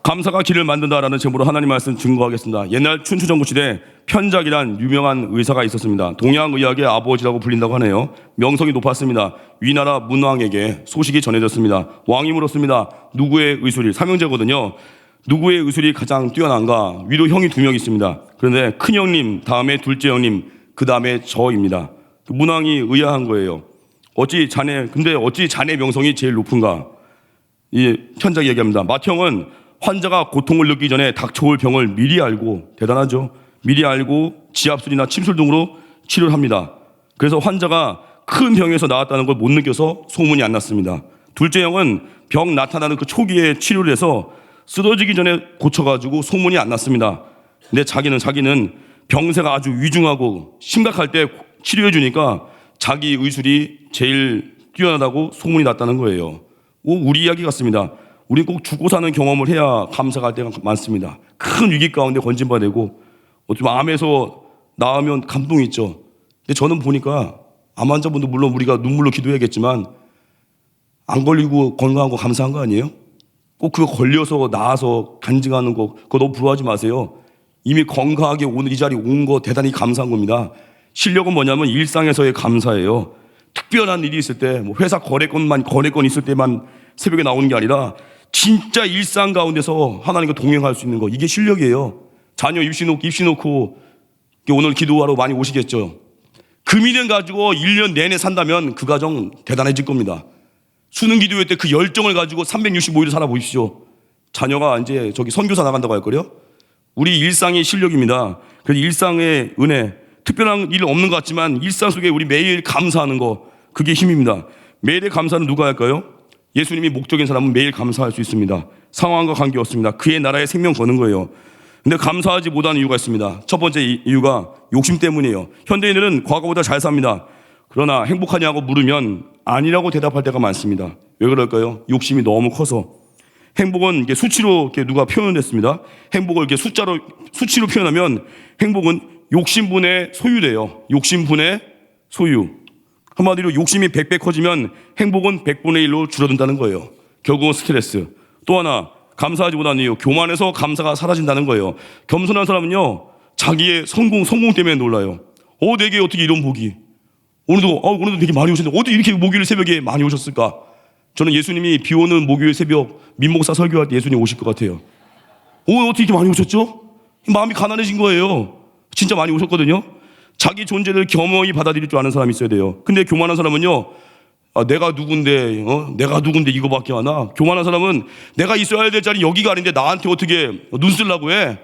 감사가 길을 만든다라는 제목으로 하나님 말씀 증거하겠습니다. 옛날 춘추전국 시대 편작이란 유명한 의사가 있었습니다. 동양의학의 아버지라고 불린다고 하네요. 명성이 높았습니다. 위나라 문왕에게 소식이 전해졌습니다. 왕이 물었습니다. 누구의 의술이? 삼형제거든요. 누구의 의술이 가장 뛰어난가? 위로 형이 2명 있습니다. 그런데 큰 형님, 다음에 둘째 형님, 그 다음에 저입니다. 문왕이 의아한 거예요. 어찌 자네 명성이 제일 높은가? 이 편작이 얘기합니다. 맏형은 환자가 고통을 느끼기 전에 닥쳐올 병을 미리 알고, 대단하죠? 미리 알고 지압술이나 침술 등으로 치료를 합니다. 그래서 환자가 큰 병에서 나왔다는 걸 못 느껴서 소문이 안 났습니다. 둘째 형은 병 나타나는 그 초기에 치료를 해서 쓰러지기 전에 고쳐가지고 소문이 안 났습니다. 근데 자기는 병세가 아주 위중하고 심각할 때 치료해 주니까 자기 의술이 제일 뛰어나다고 소문이 났다는 거예요. 우리 이야기 같습니다. 우린 꼭 죽고 사는 경험을 해야 감사가 할 때가 많습니다. 큰 위기 가운데 건진받고 어쩌면 암에서 나으면 감동이 있죠. 근데 저는 보니까 암 환자분도 물론 우리가 눈물로 기도해야겠지만 안 걸리고 건강한 거 감사한 거 아니에요? 꼭 그거 걸려서 나아서 간증하는 거 그거 너무 부러워하지 마세요. 이미 건강하게 오늘 이 자리에 온 거 대단히 감사한 겁니다. 실력은 뭐냐면 일상에서의 감사예요. 특별한 일이 있을 때, 뭐 회사 거래건 있을 때만 새벽에 나오는 게 아니라 진짜 일상 가운데서 하나님과 동행할 수 있는 거, 이게 실력이에요. 자녀 입시 놓고 오늘 기도하러 많이 오시겠죠. 그 믿음 가지고 1년 내내 산다면 그 가정 대단해질 겁니다. 수능 기도회 때 그 열정을 가지고 365일 살아보십시오. 자녀가 이제 선교사 나간다고 할 거요. 우리 일상의 실력입니다. 그래서 일상의 은혜, 특별한 일 없는 것 같지만 일상 속에 우리 매일 감사하는 거, 그게 힘입니다. 매일의 감사는 누가 할까요? 예수님이 목적인 사람은 매일 감사할 수 있습니다. 상황과 관계없습니다. 그의 나라에 생명 거는 거예요. 근데 감사하지 못하는 이유가 있습니다. 첫 번째 이유가 욕심 때문이에요. 현대인들은 과거보다 잘 삽니다. 그러나 행복하냐고 물으면 아니라고 대답할 때가 많습니다. 왜 그럴까요? 욕심이 너무 커서. 행복은 이렇게 수치로 이렇게 누가 표현했습니다. 행복을 이렇게 수치로 표현하면 행복은 욕심분의 소유래요. 욕심분의 소유. 한마디로 욕심이 100배 커지면 행복은 100분의 1로 줄어든다는 거예요. 결국은 스트레스. 또 하나, 감사하지 못하는 이유, 교만해서 감사가 사라진다는 거예요. 겸손한 사람은요, 자기의 성공 때문에 놀라요. 내게 어떻게 이런 복이. 오늘도 되게 많이 오셨는데 어떻게 이렇게 목요일 새벽에 많이 오셨을까? 저는 예수님이 비 오는 목요일 새벽 민목사 설교할 때 예수님 오실 것 같아요. 오늘 어떻게 이렇게 많이 오셨죠? 마음이 가난해진 거예요. 진짜 많이 오셨거든요. 자기 존재를 겸허히 받아들일 줄 아는 사람이 있어야 돼요. 근데 교만한 사람은요, 내가 누군데 이거밖에 하나? 교만한 사람은 내가 있어야 될 자리 여기가 아닌데 나한테 어떻게 눈 쓰려고 해?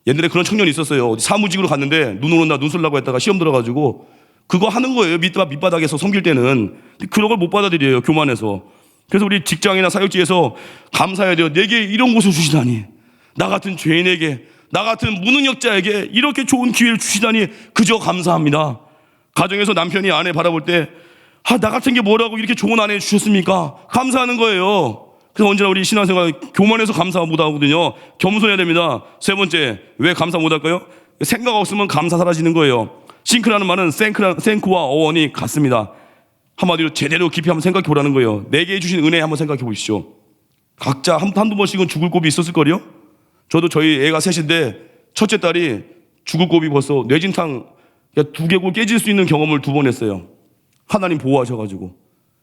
옛날에 그런 청년이 있었어요. 사무직으로 갔는데 눈 오는 날 눈 쓰려고 했다가 시험 들어가지고 그거 하는 거예요. 밑바닥에서 섬길 때는. 그런 걸 못 받아들여요. 교만해서. 그래서 우리 직장이나 사역지에서 감사해야 돼요. 내게 이런 곳을 주시다니. 나 같은 죄인에게, 나 같은 무능력자에게 이렇게 좋은 기회를 주시다니 그저 감사합니다. 가정에서 남편이 아내 바라볼 때 나 같은 게 뭐라고 이렇게 좋은 아내 주셨습니까? 감사하는 거예요. 그래서 언제나 우리 신앙생활 교만해서 감사 못하거든요. 겸손해야 됩니다. 세 번째, 왜 감사 못할까요? 생각 없으면 감사 사라지는 거예요. 싱크라는 말은 생크와 어원이 같습니다. 한마디로 제대로 깊이 한번 생각해 보라는 거예요. 내게 주신 은혜 한번 생각해 보십시오. 각자 한두 번씩은 죽을 고비 있었을 거요. 저도 저희 애가 셋인데 첫째 딸이 죽을 고비 벌써 뇌진탕 두개골 깨질 수 있는 경험을 2번 했어요. 하나님 보호하셔가지고.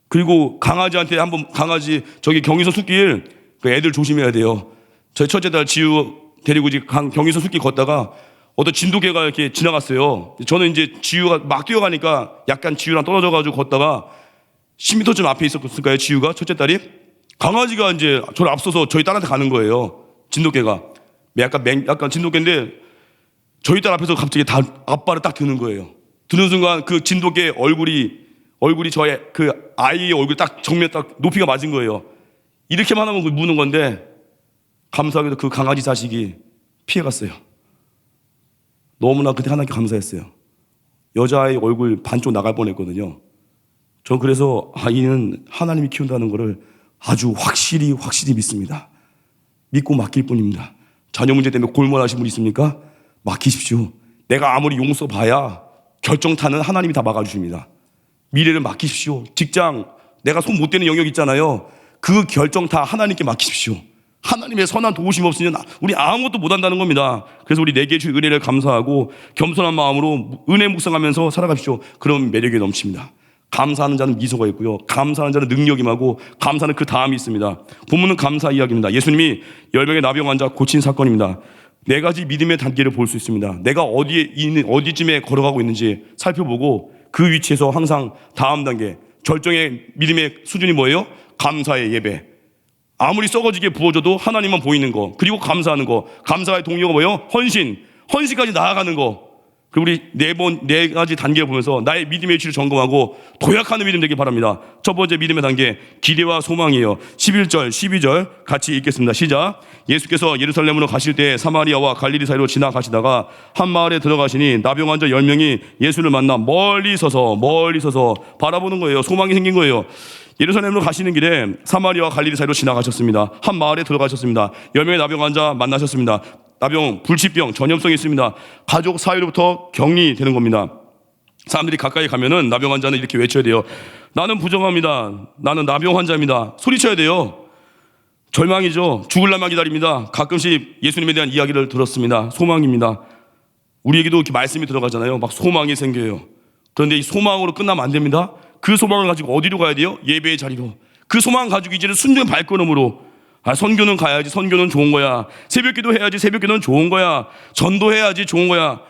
그리고 강아지한테 강아지 경의선 숲길 애들 조심해야 돼요. 저희 첫째 딸 지우 데리고 경의선 숲길 걷다가 어떤 진돗개가 이렇게 지나갔어요. 저는 이제 지우가 막 뛰어가니까 약간 지우랑 떨어져가지고 걷다가 10m쯤 앞에 있었을까요? 지우가 첫째 딸이 강아지가 이제 저를 앞서서 저희 딸한테 가는 거예요. 진돗개가 약간 진돗개인데 저희 딸 앞에서 갑자기 앞발을 딱 드는 거예요. 드는 순간 그 진돗개 얼굴이 저의 그 아이의 얼굴 딱 정면 딱 높이가 맞은 거예요. 이렇게만 하면 무는 건데 감사하게도 그 강아지 자식이 피해갔어요. 너무나 그때 하나님께 감사했어요. 여자아이 얼굴 반쪽 나갈 뻔했거든요. 전 그래서 아이는 하나님이 키운다는 것을 아주 확실히 믿습니다. 믿고 맡길 뿐입니다. 자녀 문제 때문에 골몰하신 분 있습니까? 맡기십시오. 내가 아무리 용서 봐야 결정타는 하나님이 다 막아주십니다. 미래를 맡기십시오. 직장, 내가 손 못 대는 영역 있잖아요. 그 결정타 하나님께 맡기십시오. 하나님의 선한 도우심 없으면 우리 아무것도 못한다는 겁니다. 그래서 우리 내게 주신 은혜를 감사하고 겸손한 마음으로 은혜 묵상하면서 살아가십시오. 그럼 매력이 넘칩니다. 감사하는 자는 미소가 있고요, 감사하는 자는 능력이 임하고, 감사는 그 다음이 있습니다. 본문은 감사 이야기입니다. 예수님이 10명의 나병 환자 고친 사건입니다. 4가지 믿음의 단계를 볼 수 있습니다. 내가 어디에 있는, 어디쯤에 걸어가고 있는지 살펴보고 그 위치에서 항상 다음 단계, 절정의 믿음의 수준이 뭐예요? 감사의 예배. 아무리 썩어지게 부어져도 하나님만 보이는 거, 그리고 감사하는 거. 감사의 동료가 뭐예요? 헌신까지 나아가는 거. 그리고 우리 4가지 단계를 보면서 나의 믿음의 위치를 점검하고 도약하는 믿음 되길 바랍니다. 첫 번째 믿음의 단계, 기대와 소망이에요. 11절, 12절 같이 읽겠습니다. 시작. 예수께서 예루살렘으로 가실 때 사마리아와 갈릴리 사이로 지나가시다가 한 마을에 들어가시니 나병 환자 10명이 예수를 만나 멀리 서서 바라보는 거예요. 소망이 생긴 거예요. 예루살렘으로 가시는 길에 사마리아와 갈릴리 사이로 지나가셨습니다. 한 마을에 들어가셨습니다. 10명의 나병 환자 만나셨습니다. 나병, 불치병, 전염성이 있습니다. 가족 사이로부터 격리되는 겁니다. 사람들이 가까이 가면은 나병 환자는 이렇게 외쳐야 돼요. 나는 부정합니다. 나는 나병 환자입니다. 소리쳐야 돼요. 절망이죠. 죽을 날만 기다립니다. 가끔씩 예수님에 대한 이야기를 들었습니다. 소망입니다. 우리에게도 이렇게 말씀이 들어가잖아요. 막 소망이 생겨요. 그런데 이 소망으로 끝나면 안 됩니다. 그 소망을 가지고 어디로 가야 돼요? 예배의 자리로. 그 소망 가지고 이제는 순종의 발걸음으로, 선교는 가야지, 선교는 좋은 거야. 새벽기도 해야지, 새벽기도는 좋은 거야. 전도해야지, 좋은 거야.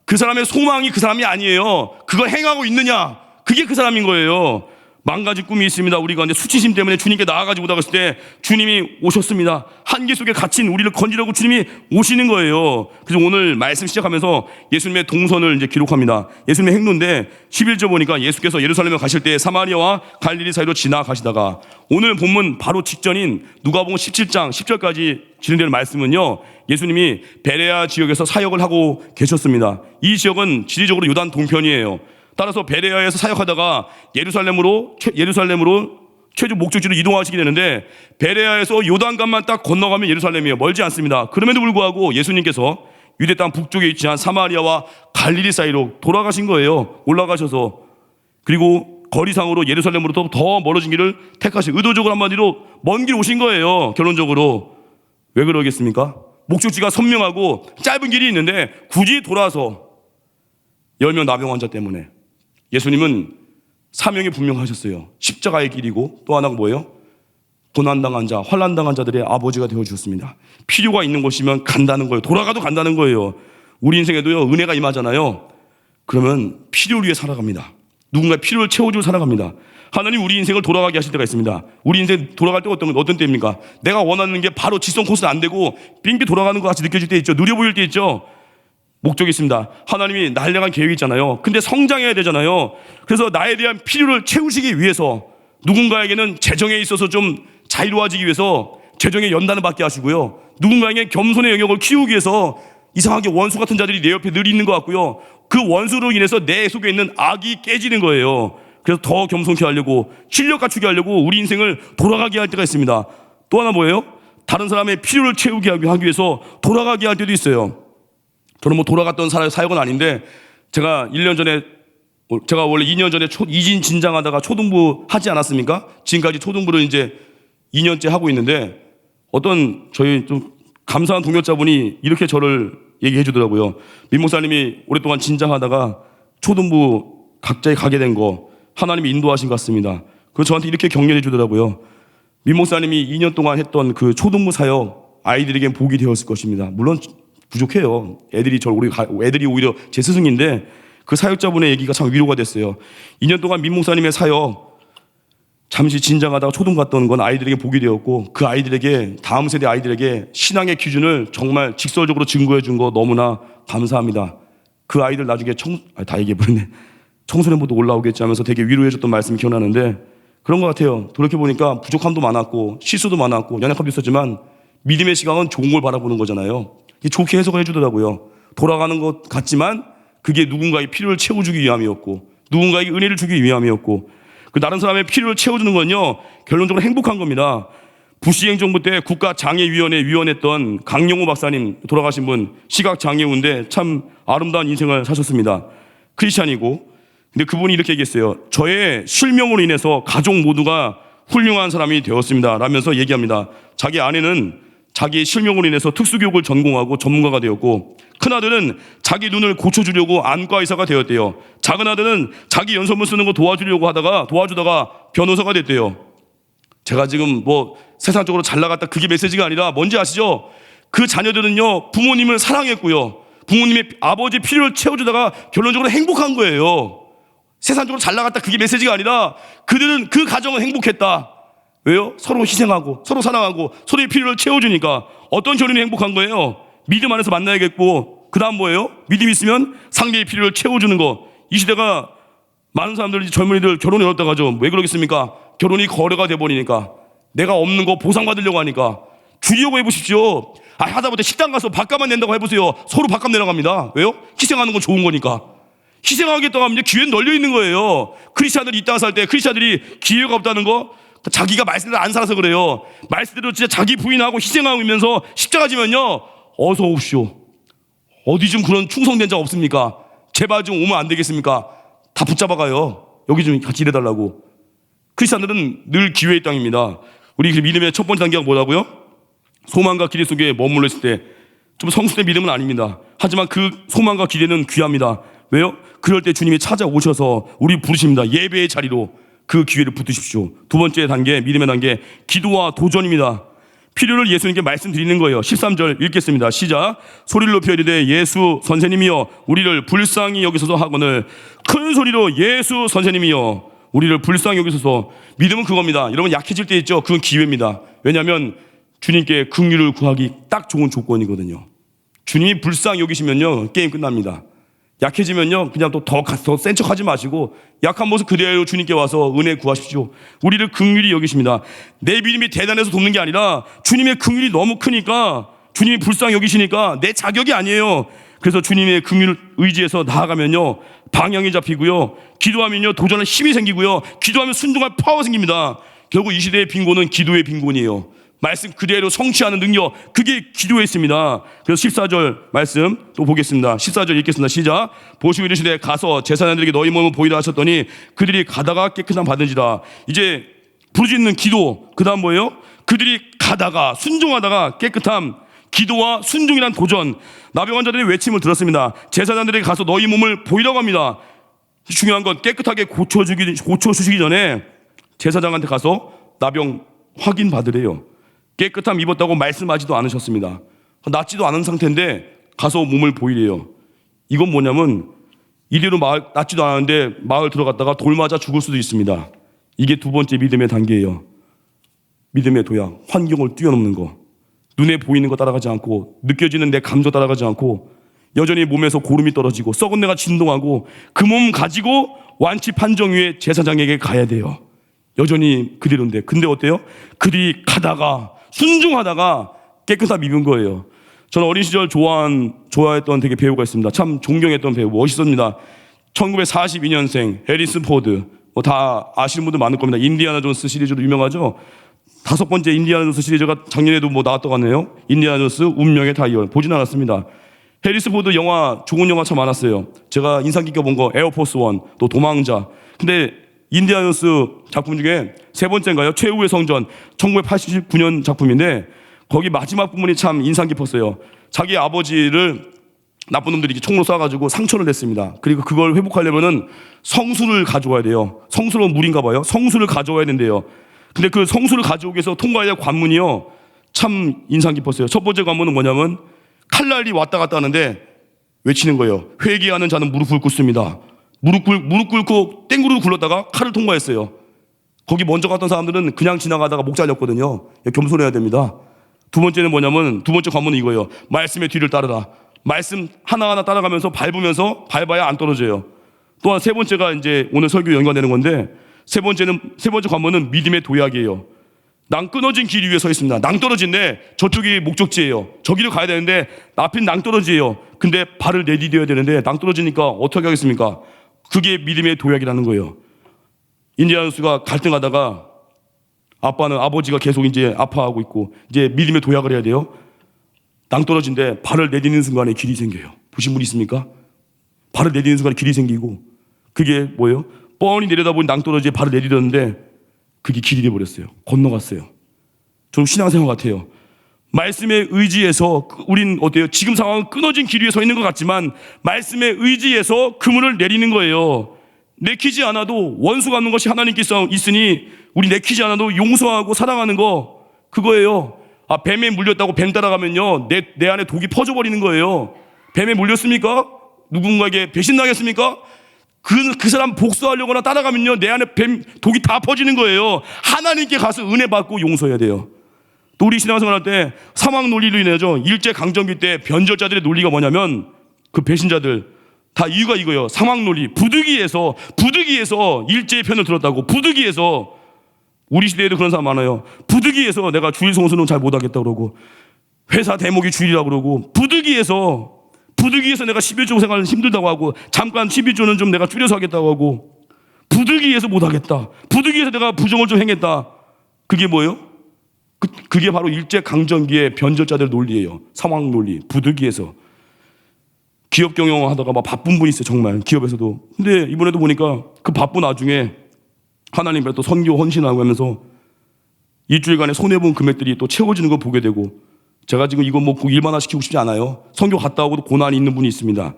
그 사람의 소망이 그 사람이 아니에요. 그걸 행하고 있느냐, 그게 그 사람인 거예요. 망가진 꿈이 있습니다. 우리가 근데 수치심 때문에 주님께 나아가지 못하고 있을 때 주님이 오셨습니다. 한계 속에 갇힌 우리를 건지려고 주님이 오시는 거예요. 그래서 오늘 말씀 시작하면서 예수님의 동선을 이제 기록합니다. 예수님의 행로인데 11절 보니까 예수께서 예루살렘에 가실 때 사마리아와 갈릴리 사이로 지나가시다가, 오늘 본문 바로 직전인 누가복음 17장 10절까지 진행되는 말씀은요, 예수님이 베레아 지역에서 사역을 하고 계셨습니다. 이 지역은 지리적으로 요단 동편이에요. 따라서 베레아에서 사역하다가 예루살렘으로 최종 목적지로 이동하시게 되는데, 베레아에서 요단강만 딱 건너가면 예루살렘이에요. 멀지 않습니다. 그럼에도 불구하고 예수님께서 유대 땅 북쪽에 위치한 사마리아와 갈릴리 사이로 돌아가신 거예요. 올라가셔서. 그리고 거리상으로 예루살렘으로부터 더 멀어진 길을 택하시고, 의도적으로 한마디로 먼 길 오신 거예요. 결론적으로. 왜 그러겠습니까? 목적지가 선명하고 짧은 길이 있는데 굳이 돌아서 10명 나병 환자 때문에. 예수님은 사명이 분명하셨어요. 십자가의 길이고, 또 하나가 뭐예요? 고난당한 자, 환난당한 자들의 아버지가 되어주셨습니다. 필요가 있는 곳이면 간다는 거예요. 돌아가도 간다는 거예요. 우리 인생에도요, 은혜가 임하잖아요. 그러면 필요를 위해 살아갑니다. 누군가의 필요를 채워주고 살아갑니다. 하나님 우리 인생을 돌아가게 하실 때가 있습니다. 우리 인생 돌아갈 때가 어떤 때입니까? 내가 원하는 게 바로 직선 코스는 안 되고 빙빙 돌아가는 것 같이 느껴질 때 있죠. 느려 보일 때 있죠. 목적이 있습니다. 하나님이 나를 향한 계획이 있잖아요. 근데 성장해야 되잖아요. 그래서 나에 대한 필요를 채우시기 위해서, 누군가에게는 재정에 있어서 좀 자유로워지기 위해서 재정의 연단을 받게 하시고요, 누군가에게 겸손의 영역을 키우기 위해서 이상하게 원수 같은 자들이 내 옆에 늘 있는 것 같고요, 그 원수로 인해서 내 속에 있는 악이 깨지는 거예요. 그래서 더 겸손케 하려고, 실력 갖추게 하려고 우리 인생을 돌아가게 할 때가 있습니다. 또 하나 뭐예요? 다른 사람의 필요를 채우게 하기 위해서 돌아가게 할 때도 있어요. 저는 돌아갔던 사역은 아닌데, 제가 원래 2년 전에 이진 진장하다가 초등부 하지 않았습니까? 지금까지 초등부를 이제 2년째 하고 있는데, 어떤 저희 좀 감사한 동료자분이 이렇게 저를 얘기해 주더라고요. 민 목사님이 오랫동안 진장하다가 초등부 각자에 가게 된 거 하나님이 인도하신 것 같습니다. 그래서 저한테 이렇게 격려해 주더라고요. 민 목사님이 2년 동안 했던 그 초등부 사역, 아이들에겐 복이 되었을 것입니다. 물론 부족해요. 애들이 오히려 제 스승인데, 그 사역자분의 얘기가 참 위로가 됐어요. 2년 동안 민 목사님의 사역, 잠시 진장하다가 초등 갔던 건 아이들에게 복이 되었고, 그 아이들에게, 다음 세대 아이들에게 신앙의 기준을 정말 직설적으로 증거해 준 거 너무나 감사합니다. 그 아이들 나중에 다 얘기해버렸네. 청소년부도 올라오겠지 하면서 되게 위로해 줬던 말씀이 기억나는데, 그런 것 같아요. 돌이켜보니까 부족함도 많았고 실수도 많았고 연약함도 있었지만, 믿음의 시각은 좋은 걸 바라보는 거잖아요. 좋게 해석을 해주더라고요. 돌아가는 것 같지만 그게 누군가의 필요를 채워주기 위함이었고, 누군가에게 은혜를 주기 위함이었고, 그 다른 사람의 필요를 채워주는 건요, 결론적으로 행복한 겁니다. 부시 행정부 때 국가장애위원회 위원했던 강영호 박사님, 돌아가신 분, 시각장애우인데 참 아름다운 인생을 사셨습니다. 크리스찬이고. 근데 그분이 이렇게 얘기했어요. 저의 실명으로 인해서 가족 모두가 훌륭한 사람이 되었습니다 라면서 얘기합니다. 자기 아내는 자기의 실명으로 인해서 특수교육을 전공하고 전문가가 되었고, 큰아들은 자기 눈을 고쳐주려고 안과 의사가 되었대요. 작은 아들은 자기 연설문 쓰는 거 도와주다가 변호사가 됐대요. 제가 지금 뭐 세상적으로 잘 나갔다 그게 메시지가 아니라 뭔지 아시죠? 그 자녀들은요, 부모님을 사랑했고요, 부모님의 아버지의 필요를 채워주다가 결론적으로 행복한 거예요. 세상적으로 잘 나갔다 그게 메시지가 아니라 그들은 그 가정은 행복했다. 왜요? 서로 희생하고 서로 사랑하고 서로의 필요를 채워주니까. 어떤 결혼이 행복한 거예요? 믿음 안에서 만나야겠고, 그 다음 뭐예요? 믿음 있으면 상대의 필요를 채워주는 거. 이 시대가 많은 사람들, 젊은이들 결혼이 어렵다고 하죠. 왜 그러겠습니까? 결혼이 거래가 돼버리니까. 내가 없는 거 보상받으려고 하니까. 줄이려고 해보십시오. 하다못해 식당 가서 밥값만 낸다고 해보세요. 서로 밥값 내려갑니다. 왜요? 희생하는 건 좋은 거니까. 희생하겠다고 하면 이제 기회는 널려 있는 거예요. 크리스찬들이 이 땅 살 때 크리스찬들이 기회가 없다는 거, 자기가 말씀대로 안 살아서 그래요. 말씀대로 진짜 자기 부인하고 희생하면서 십자가 지면요, 어서 오십시오. 어디 좀 그런 충성된 자 없습니까? 제발 좀 오면 안 되겠습니까? 다 붙잡아가요. 여기 좀 같이 일해달라고. 크리스찬들은 늘 기회의 땅입니다. 우리 믿음의 첫 번째 단계가 뭐라고요? 소망과 기대 속에 머물러 있을 때 좀 성숙된 믿음은 아닙니다. 하지만 그 소망과 기대는 귀합니다. 왜요? 그럴 때 주님이 찾아오셔서 우리 부르십니다. 예배의 자리로 그 기회를 붙드십시오. 두 번째 단계, 믿음의 단계, 기도와 도전입니다. 필요를 예수님께 말씀드리는 거예요. 13절 읽겠습니다. 시작. 소리를 높여 이르되 예수 선생님이여 우리를 불쌍히 여기소서 하거늘. 큰 소리로 예수 선생님이여 우리를 불쌍히 여기소서. 믿음은 그겁니다. 여러분, 약해질 때 있죠? 그건 기회입니다. 왜냐하면 주님께 긍휼을 구하기 딱 좋은 조건이거든요. 주님이 불쌍히 여기시면요, 게임 끝납니다. 약해지면요, 그냥 또 더 센 척하지 마시고 약한 모습 그대로 주님께 와서 은혜 구하십시오. 우리를 긍휼히 여기십니다. 내 믿음이 대단해서 돕는 게 아니라 주님의 긍휼이 너무 크니까, 주님이 불쌍히 여기시니까 내 자격이 아니에요. 그래서 주님의 긍휼을 의지해서 나아가면요, 방향이 잡히고요, 기도하면요 도전할 힘이 생기고요, 기도하면 순종할 파워 생깁니다. 결국 이 시대의 빈곤은 기도의 빈곤이에요. 말씀 그대로 성취하는 능력, 그게 기도했습니다. 그래서 14절 말씀 또 보겠습니다. 14절 읽겠습니다. 시작. 보시고 이르시되 가서 제사장들에게 너희 몸을 보이라 하셨더니 그들이 가다가 깨끗함 받은지라. 이제 부르짖는 기도, 그 다음 뭐예요? 그들이 가다가, 순종하다가 깨끗함. 기도와 순종이란 도전. 나병 환자들의 외침을 들었습니다. 제사장들에게 가서 너희 몸을 보이라고 합니다. 중요한 건 깨끗하게 고쳐주시기 전에 제사장한테 가서 나병 확인 받으래요. 깨끗함 입었다고 말씀하지도 않으셨습니다. 낫지도 않은 상태인데 가서 몸을 보이래요. 이건 뭐냐면 이대로 낫지도 않았는데 마을 들어갔다가 돌 맞아 죽을 수도 있습니다. 이게 두 번째 믿음의 단계예요. 믿음의 도약, 환경을 뛰어넘는 거. 눈에 보이는 거 따라가지 않고, 느껴지는 내 감정 따라가지 않고, 여전히 몸에서 고름이 떨어지고 썩은 내가 진동하고 그 몸 가지고 완치 판정 위에 제사장에게 가야 돼요. 여전히 그대로인데. 근데 어때요? 그들이 가다가, 순종하다가 깨끗함 입은 거예요. 저는 어린 시절 좋아했던 되게 배우가 있습니다. 참 존경했던 배우, 멋있었습니다. 1942년생 해리슨 포드. 다 아시는 분들 많을 겁니다. 인디아나 존스 시리즈로 유명하죠. 5번째 인디아나 존스 시리즈가 작년에도 나왔다고 하네요. 인디아나 존스 운명의 다이얼. 보진 않았습니다. 해리슨 포드 좋은 영화 참 많았어요. 제가 인상 깊게 본 거 에어포스 원, 또 도망자. 근데 인디아나 존스 작품 중에 세 번째인가요? 최후의 성전, 1989년 작품인데 거기 마지막 부분이 참 인상 깊었어요. 자기 아버지를 나쁜 놈들이 총으로 쏴가지고 상처를 냈습니다. 그리고 그걸 회복하려면은 성수를 가져와야 돼요. 성수는 물인가 봐요. 성수를 가져와야 된대요. 근데 그 성수를 가져오기 위해서 통과해야 할 관문이요, 참 인상 깊었어요. 첫 번째 관문은 뭐냐면 칼날이 왔다 갔다 하는데 외치는 거예요. 회개하는 자는 무릎을 꿇습니다. 무릎 꿇고 땡구르 굴렀다가 칼을 통과했어요. 거기 먼저 갔던 사람들은 그냥 지나가다가 목 잘렸거든요. 겸손해야 됩니다. 두 번째는 뭐냐면, 두 번째 관문은 이거예요. 말씀의 뒤를 따르라. 말씀 하나하나 따라가면서 밟으면서 밟아야 안 떨어져요. 또한 세 번째가 이제 오늘 설교 연관되는 건데, 세 번째 관문은 믿음의 도약이에요. 낭 끊어진 길 위에 서 있습니다. 낭떠러지인데 저쪽이 목적지예요. 저기로 가야 되는데 앞은 낭떠러지예요. 근데 발을 내디뎌야 되는데 낭떠러지니까 어떻게 하겠습니까? 그게 믿음의 도약이라는 거예요. 인디아나 존스가 갈등하다가 아버지가 계속 이제 아파하고 있고 이제 믿음의 도약을 해야 돼요. 낭떠러지인데 발을 내디는 순간에 길이 생겨요. 보신 분 있습니까? 발을 내디는 순간에 길이 생기고, 그게 뭐예요? 뻔히 내려다보니 낭떠러지에 발을 내디뎠는데 그게 길이 돼버렸어요. 건너갔어요. 좀 신앙생활 같아요. 말씀에 의지해서 우린 어때요? 지금 상황은 끊어진 길 위에 서 있는 것 같지만 말씀에 의지해서 그물을 내리는 거예요. 내키지 않아도 원수 갚는 것이 하나님께서 있으니 우리 내키지 않아도 용서하고 사랑하는 거 그거예요. 뱀에 물렸다고 뱀 따라가면요 내 안에 독이 퍼져버리는 거예요. 뱀에 물렸습니까? 누군가에게 배신당했습니까? 그 사람 복수하려거나 따라가면요 내 안에 독이 다 퍼지는 거예요. 하나님께 가서 은혜 받고 용서해야 돼요. 또 우리 신앙생활 할 때 사망 논리로 인해서 일제강점기 때 변절자들의 논리가 뭐냐면 그 배신자들 다 이유가 이거예요. 사망 논리. 부득이해서 일제의 편을 들었다고. 부득이해서 우리 시대에도 그런 사람 많아요. 부득이해서 내가 주일 성수는 잘 못하겠다 그러고 회사 대목이 주일이라고 그러고 부득이해서 내가 11조 생활 힘들다고 하고 잠깐 11조는 좀 내가 줄여서 하겠다고 하고 부득이해서 못하겠다. 부득이해서 내가 부정을 좀 행했다. 그게 뭐예요? 그게 바로 일제강점기의 변절자들 논리예요. 상황 논리. 부득이해서. 기업 경영하다가 막 바쁜 분이 있어요. 정말 기업에서도. 근데 이번에도 보니까 그 바쁜 와중에 하나님 앞에 또 선교 헌신하고 하면서 일주일간에 손해본 금액들이 또 채워지는 거 보게 되고 제가 지금 이거 뭐 일반화 시키고 싶지 않아요. 선교 갔다 오고도 고난이 있는 분이 있습니다.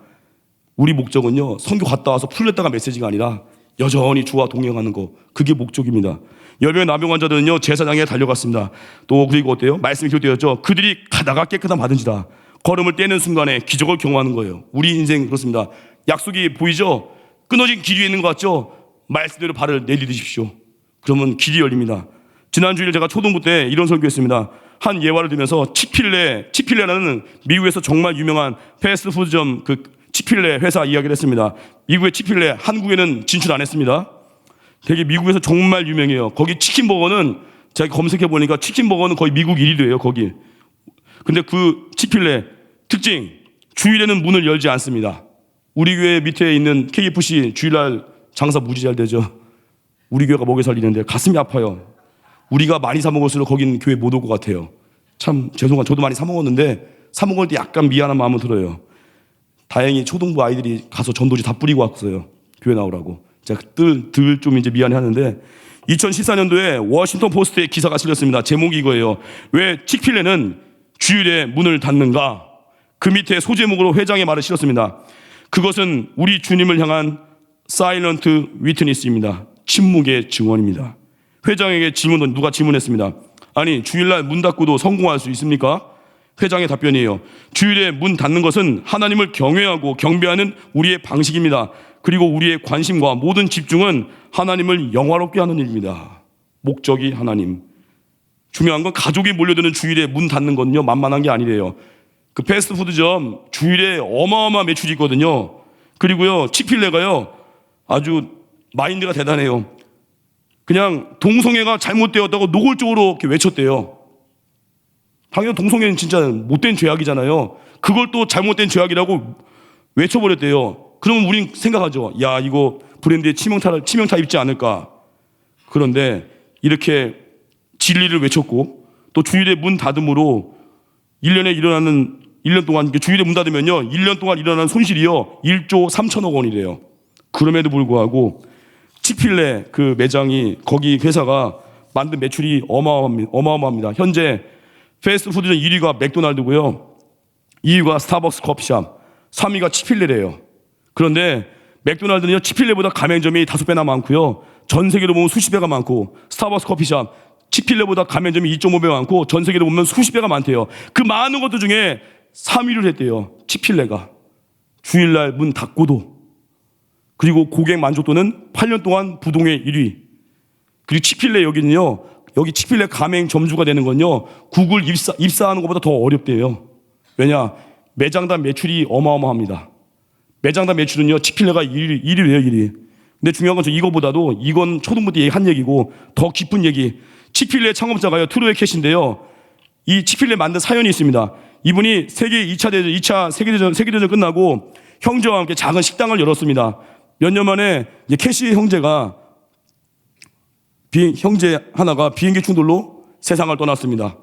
우리 목적은요. 선교 갔다 와서 풀렸다가 메시지가 아니라 여전히 주와 동행하는 거. 그게 목적입니다. 10명의 나병 환자들은요. 제사장에 달려갔습니다. 또 그리고 어때요? 말씀이 기록되었죠. 그들이 가다가 깨끗한 받은지라. 걸음을 떼는 순간에 기적을 경험하는 거예요. 우리 인생 그렇습니다. 약속이 보이죠? 끊어진 길 위에 있는 것 같죠? 말씀대로 발을 내디디십시오. 그러면 길이 열립니다. 지난 주일 제가 초등부 때 이런 설교했습니다. 한 예화를 들면서 치필레라는 미국에서 정말 유명한 패스트푸드점 그 치필레 회사 이야기를 했습니다. 미국의 치필레, 한국에는 진출 안 했습니다. 되게 미국에서 정말 유명해요. 거기 치킨버거는 제가 검색해 보니까 치킨버거는 거의 미국 1위예요. 거기. 근데 그 치필레 특징, 주일에는 문을 열지 않습니다. 우리 교회 밑에 있는 KFC 주일날 장사 무지 잘 되죠. 우리 교회가 먹여 살리는데 가슴이 아파요. 우리가 많이 사 먹을수록 거긴 교회 못 올 것 같아요. 참 죄송한 저도 많이 사 먹었는데 사 먹을 때 약간 미안한 마음은 들어요. 다행히 초등부 아이들이 가서 전도지 다 뿌리고 왔어요. 교회 나오라고. 제가 들 좀 이제 미안해 하는데 2014년도에 워싱턴 포스트에 기사가 실렸습니다. 제목이 이거예요. 왜 치필레는 주일에 문을 닫는가? 그 밑에 소제목으로 회장의 말을 실었습니다. 그것은 우리 주님을 향한 사일런트 위트니스입니다. 침묵의 증언입니다. 회장에게 누가 질문했습니다. 아니 주일날 문 닫고도 성공할 수 있습니까? 회장의 답변이에요. 주일에 문 닫는 것은 하나님을 경외하고 경배하는 우리의 방식입니다. 그리고 우리의 관심과 모든 집중은 하나님을 영화롭게 하는 일입니다. 목적이 하나님. 중요한 건 가족이 몰려드는 주일에 문 닫는 건요 만만한 게 아니래요. 그 패스트푸드점 주일에 어마어마한 매출이 있거든요. 그리고요 치필레가요 아주 마인드가 대단해요. 그냥 동성애가 잘못되었다고 노골적으로 이렇게 외쳤대요. 당연히 동성애는 진짜 못된 죄악이잖아요. 그걸 또 잘못된 죄악이라고 외쳐버렸대요. 그러면 우린 생각하죠. 야 이거 브랜드에 치명타 입지 않을까. 그런데 이렇게 진리를 외쳤고 또 주일에 문 닫음으로 1년 동안 주일에 문 닫으면요 1년 동안 일어나는 손실이요 1조 3천억 원이래요. 그럼에도 불구하고 치필레 그 매장이 거기 회사가 만든 매출이 어마어마합니다. 현재 패스트푸드점 1위가 맥도날드고요. 2위가 스타벅스 커피숍, 3위가 치필레래요. 그런데 맥도날드는요 치필레보다 가맹점이 5배나 많고요. 전 세계로 보면 수십 배가 많고 스타벅스 커피숍 치필레보다 가맹점이 2.5배 많고 전 세계로 보면 수십 배가 많대요. 그 많은 것들 중에 3위를 했대요. 치필레가. 주일날 문 닫고도. 그리고 고객 만족도는 8년 동안 부동의 1위. 그리고 치필레 여기 치필레 가맹 점주가 되는 건요. 구글 입사하는 것보다 더 어렵대요. 왜냐? 매장당 매출이 어마어마합니다. 매장당 매출은요. 치필레가 1위래요. 1위. 근데 중요한 건 이거보다도 이건 초등부 때 한 얘기고 더 깊은 얘기. 치필레 창업자가요. 트로이 캐시인데요. 이 치필레 만든 사연이 있습니다. 이분이 세계 2차 세계대전 끝나고 형제와 함께 작은 식당을 열었습니다. 몇 년 만에 이제 캐시 형제가 형제 하나가 비행기 충돌로 세상을 떠났습니다.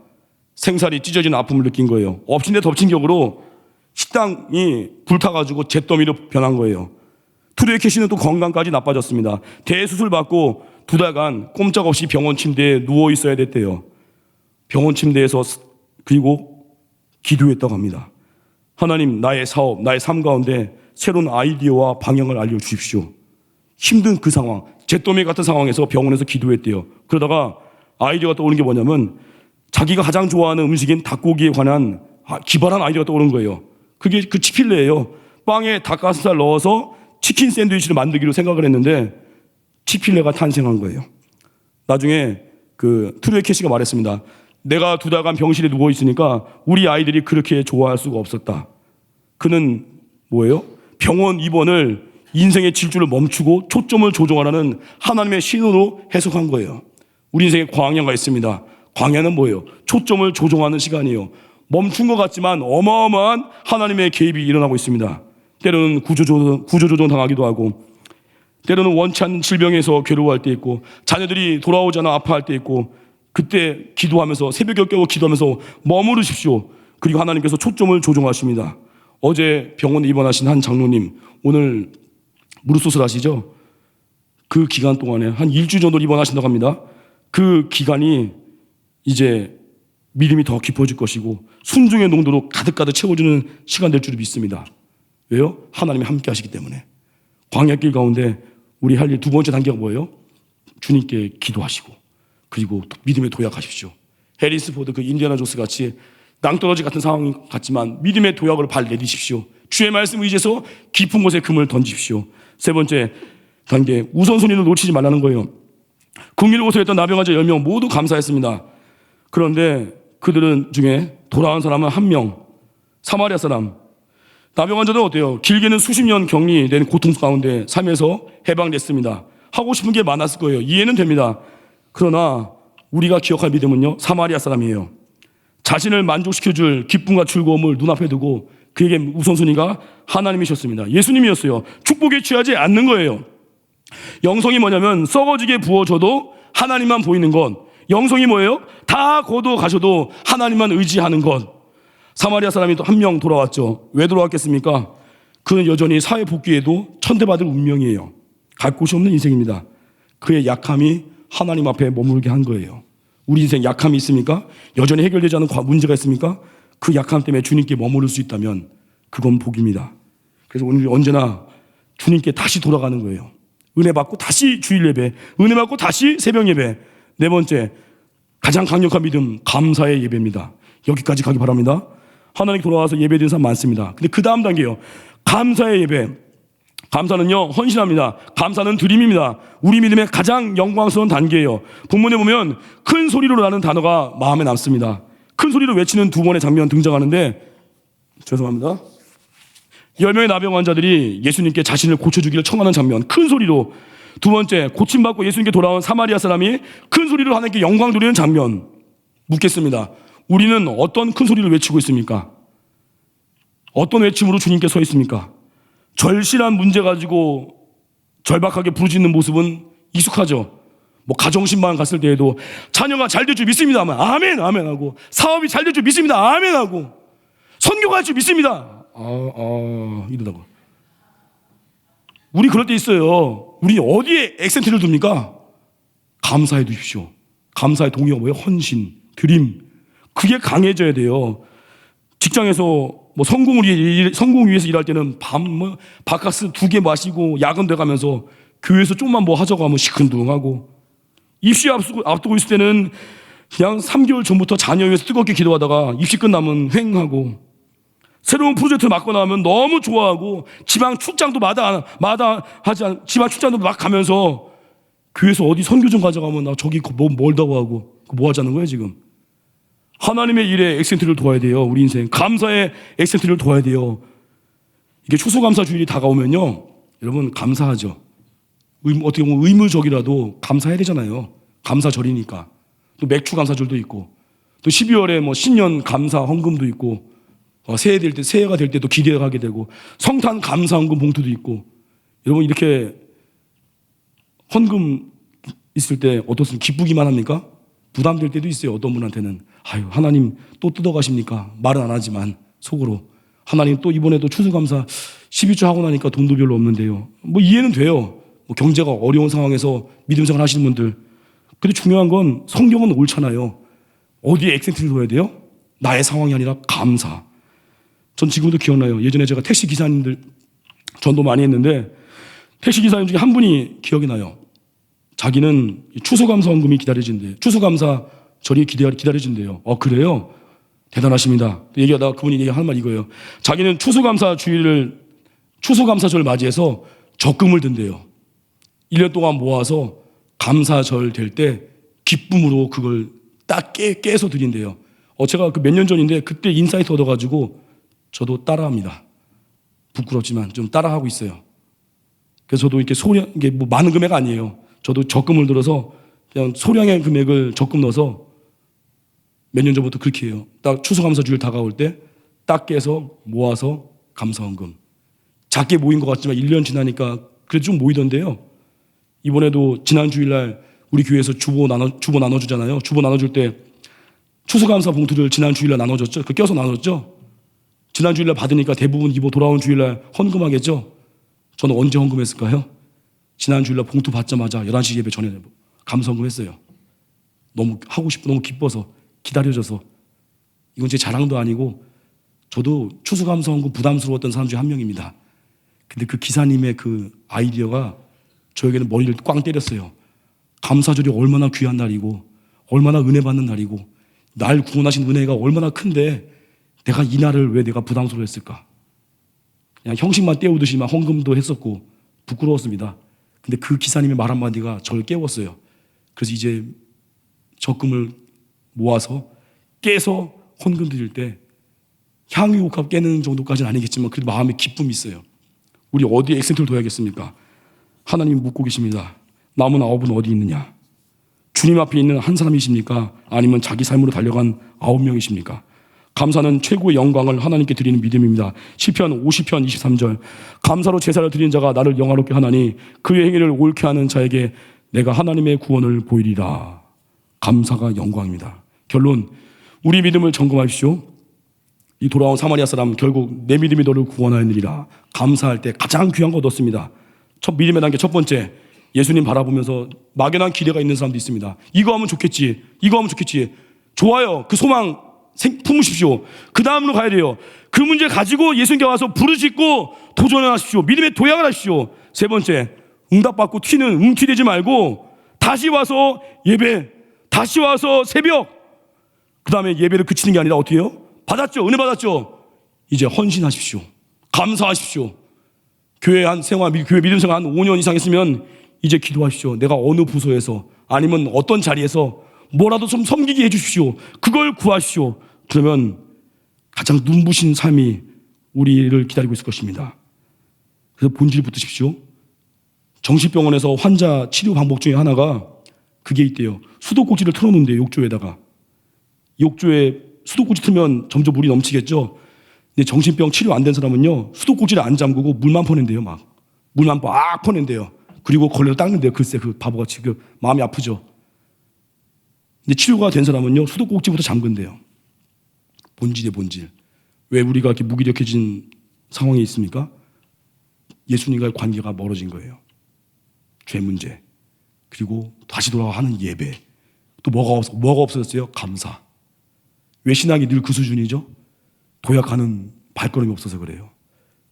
생살이 찢어지는 아픔을 느낀 거예요. 엎친 데 덮친 격으로 식당이 불타가지고 잿더미로 변한 거예요. 트루의 캐시는 또 건강까지 나빠졌습니다. 대수술 받고 2달간 꼼짝없이 병원 침대에 누워 있어야 됐대요. 병원 침대에서 그리고 기도했다고 합니다. 하나님, 나의 사업, 나의 삶 가운데 새로운 아이디어와 방향을 알려주십시오. 힘든 그 상황, 잿더미 같은 상황에서 병원에서 기도했대요. 그러다가 아이디어가 떠오르는 게 뭐냐면 자기가 가장 좋아하는 음식인 닭고기에 관한 기발한 아이디어가 떠오른 거예요. 그게 그 치필레예요. 빵에 닭가슴살 넣어서 치킨 샌드위치를 만들기로 생각을 했는데 치필레가 탄생한 거예요. 나중에 그 트루에 캐시가 말했습니다. 내가 2달간 병실에 누워 있으니까 우리 아이들이 그렇게 좋아할 수가 없었다. 그는 뭐예요? 병원 입원을 인생의 질주를 멈추고 초점을 조정하라는 하나님의 신호로 해석한 거예요. 우리 인생에 광야가 있습니다. 광야는 뭐예요? 초점을 조정하는 시간이에요. 멈춘 것 같지만 어마어마한 하나님의 개입이 일어나고 있습니다. 때로는 구조조정 당하기도 하고, 때로는 원치 않는 질병에서 괴로워할 때 있고, 자녀들이 돌아오지 않아 아파할 때 있고, 그때 기도하면서 새벽에 깨워 기도하면서 머무르십시오. 그리고 하나님께서 초점을 조정하십니다. 어제 병원에 입원하신 한 장로님, 오늘 무릎 수술하시죠? 그 기간 동안에 한 일주일 정도 입원하신다고 합니다. 그 기간이 이제 믿음이 더 깊어질 것이고 순종의 농도로 가득가득 채워주는 시간 될 줄 믿습니다. 왜요? 하나님이 함께 하시기 때문에. 광야길 가운데 우리 할 일 두 번째 단계가 뭐예요? 주님께 기도하시고 그리고 믿음에 도약하십시오. 해리스 포드 그 인디아나 존스 같이 낭떠러지 같은 상황 같지만 믿음의 도약으로 발 내디십시오. 주의 말씀 의지해서 깊은 곳에 금을 던지십시오. 세 번째 단계, 우선순위를 놓치지 말라는 거예요. 국리를 고소했던 나병 환자 10명 모두 감사했습니다. 그런데 그들은 중에 돌아온 사람은 1명, 사마리아 사람. 나병 환자는 어때요? 길게는 수십 년 격리된 고통 가운데 삶에서 해방됐습니다. 하고 싶은 게 많았을 거예요. 이해는 됩니다. 그러나 우리가 기억할 믿음은요, 사마리아 사람이에요. 자신을 만족시켜줄 기쁨과 즐거움을 눈앞에 두고 그에게 우선순위가 하나님이셨습니다. 예수님이었어요. 축복에 취하지 않는 거예요. 영성이 뭐냐면 썩어지게 부어져도 하나님만 보이는 것. 영성이 뭐예요? 다 거둬 가셔도 하나님만 의지하는 것. 사마리아 사람이 또 1명 돌아왔죠. 왜 돌아왔겠습니까? 그는 여전히 사회 복귀에도 천대받을 운명이에요. 갈 곳이 없는 인생입니다. 그의 약함이 하나님 앞에 머물게 한 거예요. 우리 인생 약함이 있습니까? 여전히 해결되지 않은 문제가 있습니까? 그 약함 때문에 주님께 머무를 수 있다면 그건 복입니다. 그래서 오늘 언제나 주님께 다시 돌아가는 거예요. 은혜 받고 다시 주일 예배, 은혜 받고 다시 새벽 예배. 네 번째, 가장 강력한 믿음, 감사의 예배입니다. 여기까지 가기 바랍니다. 하나님 돌아와서 예배드리는 사람 많습니다. 근데 그 다음 단계요, 감사의 예배. 감사는요, 헌신합니다. 감사는 드림입니다. 우리 믿음의 가장 영광스러운 단계예요. 본문에 보면 큰 소리로라는 단어가 마음에 남습니다. 큰 소리로 외치는 2번의 장면 등장하는데, 죄송합니다. 10명의 나병 환자들이 예수님께 자신을 고쳐주기를 청하는 장면, 큰 소리로. 두 번째, 고침받고 예수님께 돌아온 사마리아 사람이 큰 소리로 하나님께 영광 돌리는 장면. 묻겠습니다. 우리는 어떤 큰 소리를 외치고 있습니까? 어떤 외침으로 주님께 서 있습니까? 절실한 문제 가지고 절박하게 부르짖는 모습은 익숙하죠. 뭐 가정신방 갔을 때에도 자녀가 잘 될 줄 믿습니다 하면 아멘 아멘 하고, 사업이 잘 될 줄 믿습니다 아멘 하고, 선교가 할 줄 믿습니다 이러다가 우리 그럴 때 있어요. 우리 어디에 액센트를 둡니까? 감사해 두십시오. 감사의 동의가 뭐예요? 헌신, 드림. 그게 강해져야 돼요. 직장에서 뭐 성공을 위해서 일할 때는 바카스 2개 마시고 야근돼 가면서 교회에서 좀만 뭐 하자고 하면 시큰둥하고, 입시 앞두고 있을 때는 그냥 3개월 전부터 자녀 위해서 뜨겁게 기도하다가 입시 끝나면 횡하고, 새로운 프로젝트를 맡고 나면 너무 좋아하고, 지방 출장도 지방 출장도 막 가면서 교회에서 어디 선교 좀 가져가면 나 저기 뭐 멀다고 하고, 뭐 하자는 거예요 지금? 하나님의 일에 액센트를 둬야 돼요. 우리 인생 감사의 액센트를 둬야 돼요. 이게 추수감사 주일이 다가오면요, 여러분 감사하죠. 어떻게 보면 의무적이라도 감사해야 되잖아요. 감사절이니까. 또 맥주 감사절도 있고, 또 12월에 뭐 신년 감사 헌금도 있고, 새해가 될 때도 기대하게 되고, 성탄 감사 헌금 봉투도 있고. 여러분 이렇게 헌금 있을 때 어떻습니까? 기쁘기만 합니까? 부담될 때도 있어요. 어떤 분한테는 아유 하나님 또 뜯어가십니까? 말은 안 하지만 속으로 하나님 또 이번에도 추수감사 12주 하고 나니까 돈도 별로 없는데요. 뭐 이해는 돼요. 뭐 경제가 어려운 상황에서 믿음생활 하시는 분들. 근데 중요한 건 성경은 옳잖아요. 어디에 액센트를 둬야 돼요? 나의 상황이 아니라 감사. 전 지금도 기억나요. 예전에 제가 택시 기사님들 전도 많이 했는데 택시 기사님 중에 한 분이 기억이 나요. 자기는 추수감사원금이 기다려진대요. 추수감사절이 기다려진대요. 그래요? 대단하십니다. 얘기하다가 그분이 얘기할 말 이거예요. 자기는 추수감사절 맞이해서 적금을 든대요. 1년 동안 모아서 감사절 될 때 기쁨으로 그걸 딱 깨서 드린대요. 제가 그 몇 년 전인데 그때 인사이트 얻어가지고 저도 따라합니다. 부끄럽지만 좀 따라하고 있어요. 그래서 저도 이렇게 이게 뭐 많은 금액 아니에요. 저도 적금을 들어서 그냥 소량의 금액을 적금 넣어서 몇 년 전부터 그렇게 해요. 딱 추수감사주일 다가올 때 딱 깨서 모아서 감사원금. 작게 모인 것 같지만 1년 지나니까 그래도 좀 모이던데요. 이번에도 지난 주일날 우리 교회에서 주보 나눠주잖아요. 주보 나눠줄 때 추수감사 봉투를 지난 주일날 나눠줬죠. 그 껴서 나눠줬죠. 지난 주일날 받으니까 대부분 이번 돌아온 주일날 헌금하겠죠. 저는 언제 헌금했을까요? 지난 주일날 봉투 받자마자 11시 예배 전에 감사헌금 했어요. 너무 하고 싶고 너무 기뻐서 기다려져서. 이건 제 자랑도 아니고 저도 추수감사헌금 부담스러웠던 사람 중에 한 명입니다. 근데 그 기사님의 그 아이디어가 저에게는 머리를 꽝 때렸어요. 감사절이 얼마나 귀한 날이고 얼마나 은혜 받는 날이고 날 구원하신 은혜가 얼마나 큰데 내가 이 날을 왜 내가 부담스러워했을까? 그냥 형식만 떼우듯이만 헌금도 했었고 부끄러웠습니다. 근데 그 기사님의 말 한마디가 저를 깨웠어요. 그래서 이제 적금을 모아서 깨서 헌금 드릴 때 향유옥합 깨는 정도까지는 아니겠지만 그래도 마음에 기쁨이 있어요. 우리 어디에 액센트를 둬야겠습니까? 하나님 묻고 계십니다. 남은 9은 어디 있느냐? 주님 앞에 있는 한 사람이십니까? 아니면 자기 삶으로 달려간 9명이십니까? 감사는 최고의 영광을 하나님께 드리는 믿음입니다. 시편 50편 23절. 감사로 제사를 드린 자가 나를 영화롭게 하나니 그의 행위를 옳게 하는 자에게 내가 하나님의 구원을 보이리라. 감사가 영광입니다. 결론, 우리 믿음을 점검하십시오. 이 돌아온 사마리아 사람 결국 내 믿음이 너를 구원하였느니라. 감사할 때 가장 귀한 거 얻었습니다. 첫 믿음의 단계 첫 번째, 예수님 바라보면서 막연한 기대가 있는 사람도 있습니다. 이거 하면 좋겠지. 이거 하면 좋겠지. 좋아요. 그 소망 품으십시오. 그 다음으로 가야 돼요. 그 문제 가지고 예수님께 와서 부르짖고 도전을 하십시오. 믿음의 도약을 하십시오. 세 번째, 응답받고 튀는 웅튀되지 말고 다시 와서 예배, 다시 와서 새벽, 그 다음에 예배를 그치는 게 아니라 어떻게 해요? 받았죠. 은혜 받았죠. 이제 헌신하십시오. 감사하십시오. 교회 믿음 생활 한 5년 이상 했으면 이제 기도하십시오. 내가 어느 부서에서 아니면 어떤 자리에서 뭐라도 좀 섬기게 해주십시오. 그걸 구하십시오. 그러면 가장 눈부신 삶이 우리를 기다리고 있을 것입니다. 그래서 본질 붙으십시오. 정신병원에서 환자 치료 방법 중에 하나가 그게 있대요. 수도꼭지를 틀어놓는데요. 욕조에다가. 욕조에 수도꼭지 틀면 점점 물이 넘치겠죠. 근데 정신병 치료 안 된 사람은요, 수도꼭지를 안 잠그고 물만 퍼낸대요. 막 물만 막 퍼낸대요. 그리고 걸레로 닦는데요. 글쎄 그 바보같이 그 마음이 아프죠. 근데 치료가 된 사람은요, 수도꼭지부터 잠근대요. 본질의 본질. 왜 우리가 이렇게 무기력해진 상황에 있습니까? 예수님과의 관계가 멀어진 거예요. 죄 문제. 그리고 다시 돌아와 하는 예배. 또 뭐가 없어졌어요? 감사. 왜 신앙이 늘 그 수준이죠? 도약하는 발걸음이 없어서 그래요.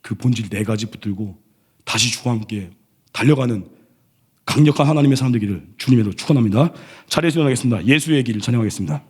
그 본질 4가지 붙들고 다시 주와 함께 달려가는 강력한 하나님의 사람 되기를 주님으로 축원합니다. 자리에서 일어나겠습니다. 예수의 길을 찬양하겠습니다.